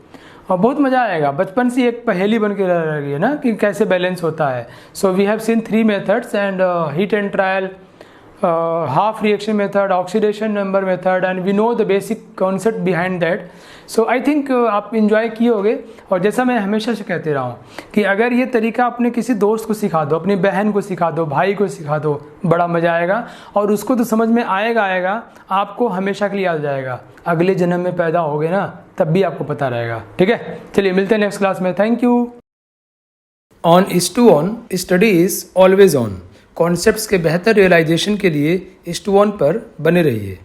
और बहुत मज़ा आएगा। बचपन से एक पहेली बन के रह गई है ना कि कैसे बैलेंस होता है। So we have seen 3 methods and heat and trial, half reaction method, oxidation number method, and we know the basic concept behind that. So I think आप इंजॉय किए होगे। और जैसा मैं हमेशा से कहते रहा हूँ कि अगर ये तरीका अपने किसी दोस्त को सिखा दो, अपनी बहन को सिखा दो, भाई को सिखा दो, बड़ा मज़ा आएगा। और उसको तो समझ में आएगा, आपको हमेशा के लिए याद जाएगा। अगले जन्म में पैदा होगे ना, तब भी आपको पता रहेगा, ठीक है। चलिए मिलते हैं नेक्स्ट क्लास में। Thank you. On IS2ON study is always on. Concepts के बेहतर रियलाइजेशन के लिए IS2ON पर बने रहिए।